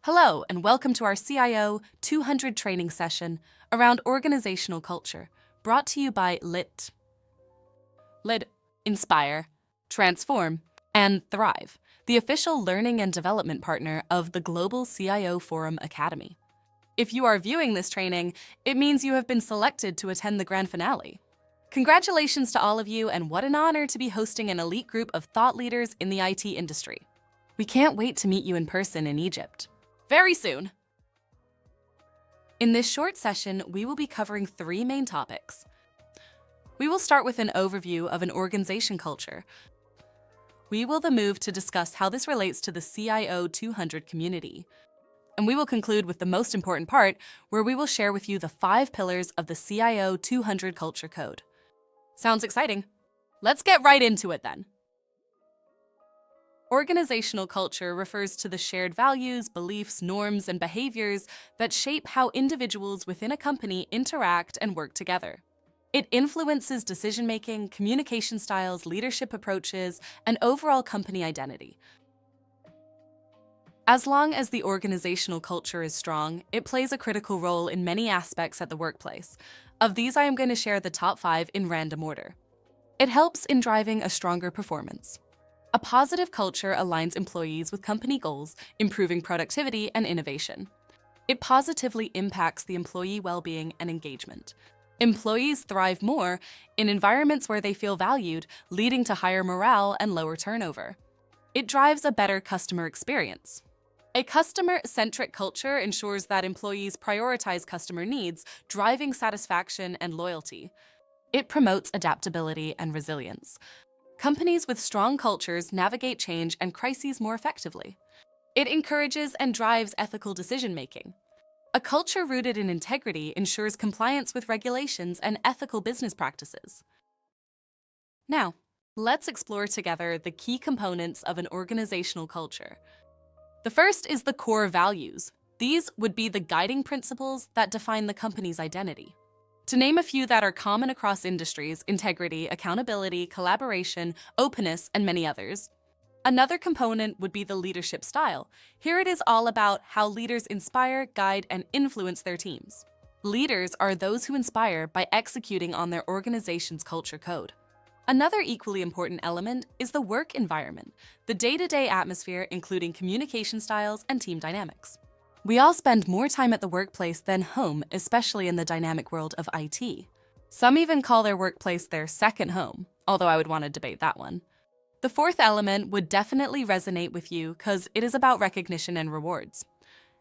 Hello, and welcome to our CIO 200 training session around organizational culture, brought to you by LITT. LITT, Inspire, Transform, and Thrive, the official learning and development partner of the Global CIO Forum Academy. If you are viewing this training, it means you have been selected to attend the grand finale. Congratulations to all of you, and what an honor to be hosting an elite group of thought leaders in the IT industry. We can't wait to meet you in person in Egypt very soon. In this short session, we will be covering three main topics. We will start with an overview of an organization culture. We will then move to discuss how this relates to the CIO 200 community. And we will conclude with the most important part, where we will share with you the 5 pillars of the CIO 200 culture code. Sounds exciting? Let's get right into it then. Organizational culture refers to the shared values, beliefs, norms, and behaviors that shape how individuals within a company interact and work together. It influences decision-making, communication styles, leadership approaches, and overall company identity. As long as the organizational culture is strong, it plays a critical role in many aspects at the workplace. Of these, I am going to share the top 5 in random order. It helps in driving a stronger performance. A positive culture aligns employees with company goals, improving productivity and innovation. It positively impacts the employee well-being and engagement. Employees thrive more in environments where they feel valued, leading to higher morale and lower turnover. It drives a better customer experience. A customer-centric culture ensures that employees prioritize customer needs, driving satisfaction and loyalty. It promotes adaptability and resilience. Companies with strong cultures navigate change and crises more effectively. It encourages and drives ethical decision-making. A culture rooted in integrity ensures compliance with regulations and ethical business practices. Now, let's explore together the key components of an organizational culture. The first is the core values. These would be the guiding principles that define the company's identity. To name a few that are common across industries: integrity, accountability, collaboration, openness, and many others. Another component would be the leadership style. Here it is all about how leaders inspire, guide, and influence their teams. Leaders are those who inspire by executing on their organization's culture code. Another equally important element is the work environment, the day-to-day atmosphere, including communication styles and team dynamics. We all spend more time at the workplace than home, especially in the dynamic world of IT. Some even call their workplace their second home, although I would want to debate that one. The fourth element would definitely resonate with you because it is about recognition and rewards.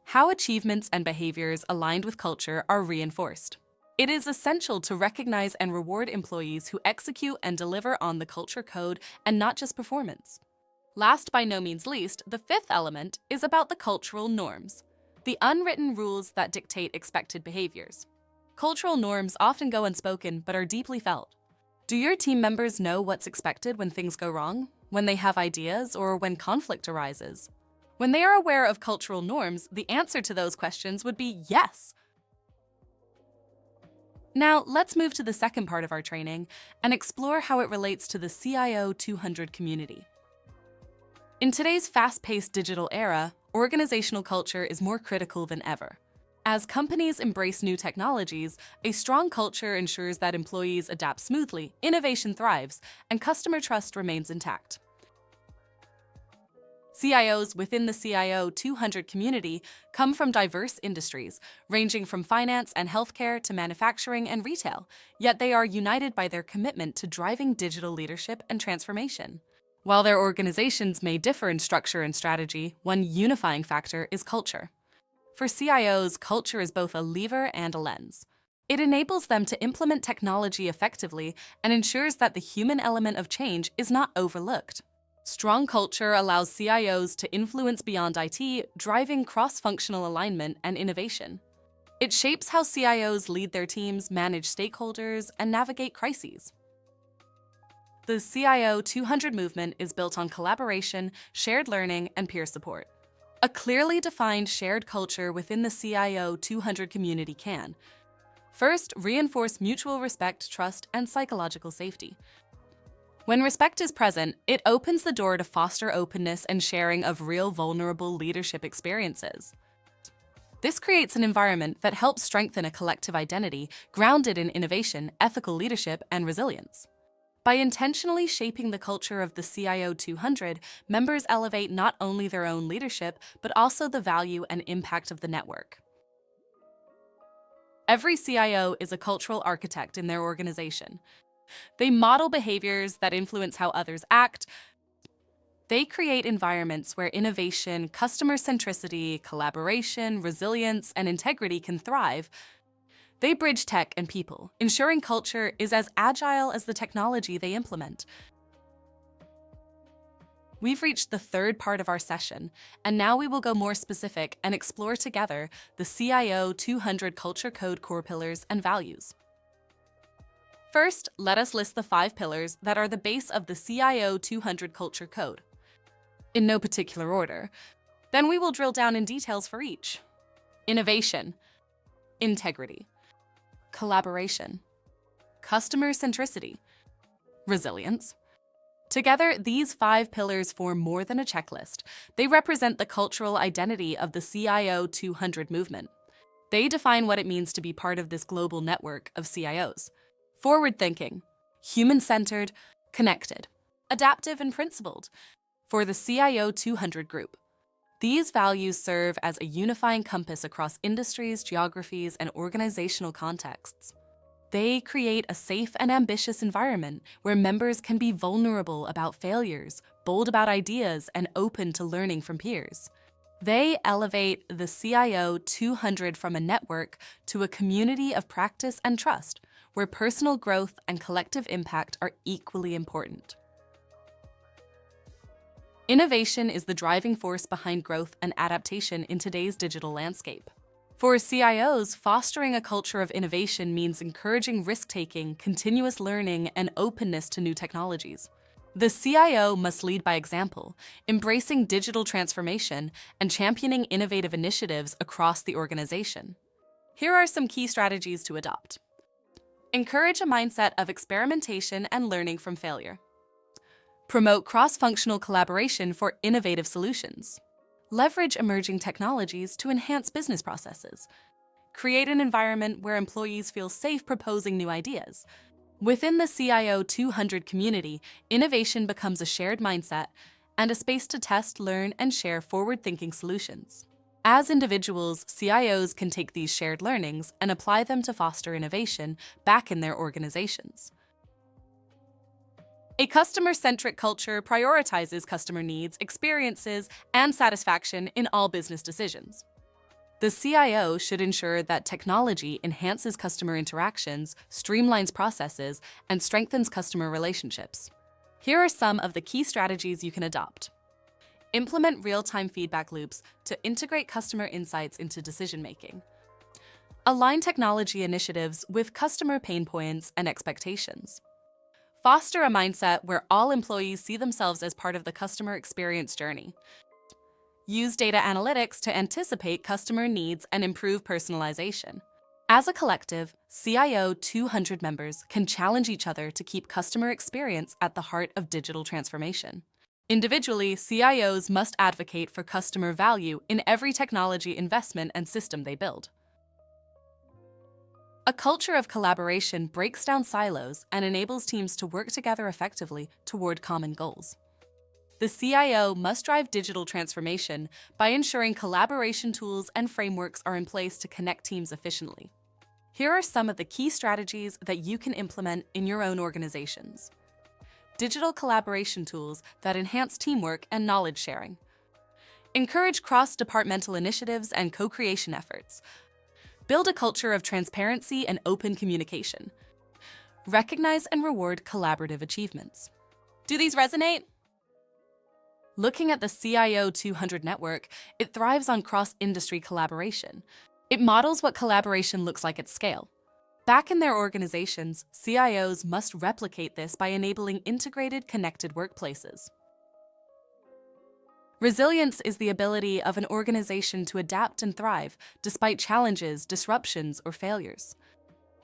How achievements and behaviors aligned with culture are reinforced. It is essential to recognize and reward employees who execute and deliver on the culture code and not just performance. Last by no means least, the fifth element is about the cultural norms, the unwritten rules that dictate expected behaviors. Cultural norms often go unspoken but are deeply felt. Do your team members know what's expected when things go wrong, when they have ideas, or when conflict arises? When they are aware of cultural norms, the answer to those questions would be yes. Now, let's move to the second part of our training and explore how it relates to the CIO 200 community. In today's fast-paced digital era, organizational culture is more critical than ever. As companies embrace new technologies, a strong culture ensures that employees adapt smoothly, innovation thrives, and customer trust remains intact. CIOs within the CIO 200 community come from diverse industries, ranging from finance and healthcare to manufacturing and retail, yet they are united by their commitment to driving digital leadership and transformation. While their organizations may differ in structure and strategy, one unifying factor is culture. For CIOs, culture is both a lever and a lens. It enables them to implement technology effectively and ensures that the human element of change is not overlooked. Strong culture allows CIOs to influence beyond IT, driving cross-functional alignment and innovation. It shapes how CIOs lead their teams, manage stakeholders, and navigate crises. The CIO 200 movement is built on collaboration, shared learning, and peer support. A clearly defined shared culture within the CIO 200 community can, first, reinforce mutual respect, trust, and psychological safety. When respect is present, it opens the door to foster openness and sharing of real vulnerable leadership experiences. This creates an environment that helps strengthen a collective identity grounded in innovation, ethical leadership, and resilience. By intentionally shaping the culture of the CIO 200, members elevate not only their own leadership, but also the value and impact of the network. Every CIO is a cultural architect in their organization. They model behaviors that influence how others act. They create environments where innovation, customer centricity, collaboration, resilience, and integrity can thrive. They bridge tech and people, ensuring culture is as agile as the technology they implement. We've reached the third part of our session, and now we will go more specific and explore together the CIO 200 Culture Code core pillars and values. First, let us list the 5 pillars that are the base of the CIO 200 Culture Code, in no particular order. Then we will drill down in details for each. Innovation, integrity, collaboration, customer centricity, resilience. Together, these 5 pillars form more than a checklist. They represent the cultural identity of the CIO 200 movement. They define what it means to be part of this global network of CIOs. Forward-thinking, human-centered, connected, adaptive, and principled. For the CIO 200 group, these values serve as a unifying compass across industries, geographies, and organizational contexts. They create a safe and ambitious environment where members can be vulnerable about failures, bold about ideas, and open to learning from peers. They elevate the CIO 200 from a network to a community of practice and trust, where personal growth and collective impact are equally important. Innovation is the driving force behind growth and adaptation in today's digital landscape. For CIOs, fostering a culture of innovation means encouraging risk-taking, continuous learning, and openness to new technologies. The CIO must lead by example, embracing digital transformation and championing innovative initiatives across the organization. Here are some key strategies to adopt. Encourage a mindset of experimentation and learning from failure. Promote cross-functional collaboration for innovative solutions. Leverage emerging technologies to enhance business processes. Create an environment where employees feel safe proposing new ideas. Within the CIO 200 community, innovation becomes a shared mindset and a space to test, learn, and share forward-thinking solutions. As individuals, CIOs can take these shared learnings and apply them to foster innovation back in their organizations. A customer-centric culture prioritizes customer needs, experiences, and satisfaction in all business decisions. The CIO should ensure that technology enhances customer interactions, streamlines processes, and strengthens customer relationships. Here are some of the key strategies you can adopt. Implement real-time feedback loops to integrate customer insights into decision-making. Align technology initiatives with customer pain points and expectations. Foster a mindset where all employees see themselves as part of the customer experience journey. Use data analytics to anticipate customer needs and improve personalization. As a collective, CIO 200 members can challenge each other to keep customer experience at the heart of digital transformation. Individually, CIOs must advocate for customer value in every technology investment and system they build. A culture of collaboration breaks down silos and enables teams to work together effectively toward common goals. The CIO must drive digital transformation by ensuring collaboration tools and frameworks are in place to connect teams efficiently. Here are some of the key strategies that you can implement in your own organizations. Digital collaboration tools that enhance teamwork and knowledge sharing. Encourage cross-departmental initiatives and co-creation efforts. Build a culture of transparency and open communication. Recognize and reward collaborative achievements. Do these resonate? Looking at the CIO 200 network, it thrives on cross-industry collaboration. It models what collaboration looks like at scale. Back in their organizations, CIOs must replicate this by enabling integrated, connected workplaces. Resilience is the ability of an organization to adapt and thrive despite challenges, disruptions, or failures.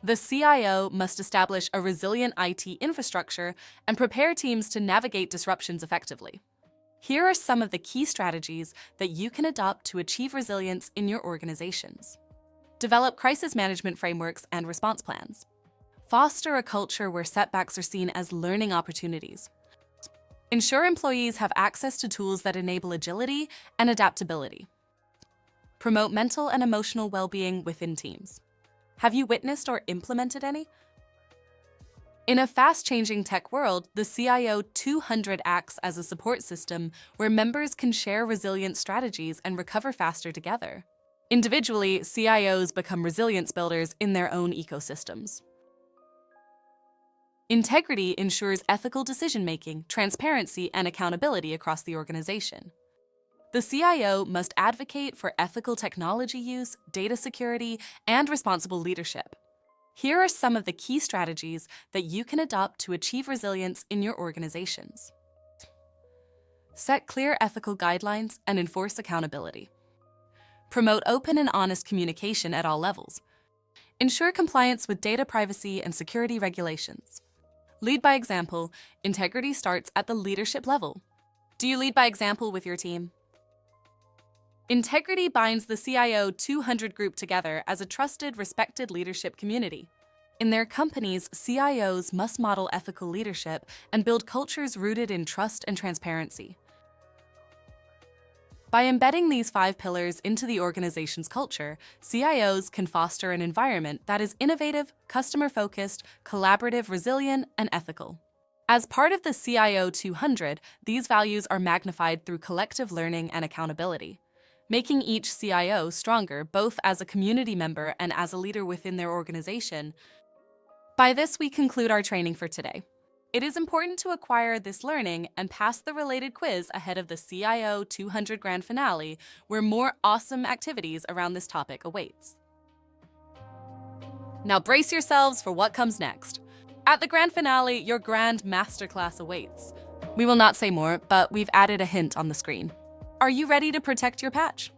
The CIO must establish a resilient IT infrastructure and prepare teams to navigate disruptions effectively. Here are some of the key strategies that you can adopt to achieve resilience in your organizations. Develop crisis management frameworks and response plans. Foster a culture where setbacks are seen as learning opportunities. Ensure employees have access to tools that enable agility and adaptability. Promote mental and emotional well-being within teams. Have you witnessed or implemented any? In a fast-changing tech world, the CIO 200 acts as a support system where members can share resilient strategies and recover faster together. Individually, CIOs become resilience builders in their own ecosystems. Integrity ensures ethical decision-making, transparency, and accountability across the organization. The CIO must advocate for ethical technology use, data security, and responsible leadership. Here are some of the key strategies that you can adopt to achieve resilience in your organizations. Set clear ethical guidelines and enforce accountability. Promote open and honest communication at all levels. Ensure compliance with data privacy and security regulations. Lead by example. Integrity starts at the leadership level. Do you lead by example with your team? Integrity binds the CIO 200 group together as a trusted, respected leadership community. In their companies, CIOs must model ethical leadership and build cultures rooted in trust and transparency. By embedding these 5 pillars into the organization's culture, CIOs can foster an environment that is innovative, customer-focused, collaborative, resilient, and ethical. As part of the CIO 200, these values are magnified through collective learning and accountability, making each CIO stronger both as a community member and as a leader within their organization. By this, we conclude our training for today. It is important to acquire this learning and pass the related quiz ahead of the CIO 200 Grand Finale, where more awesome activities around this topic awaits. Now brace yourselves for what comes next. At the Grand Finale, your grand masterclass awaits. We will not say more, but we've added a hint on the screen. Are you ready to protect your patch?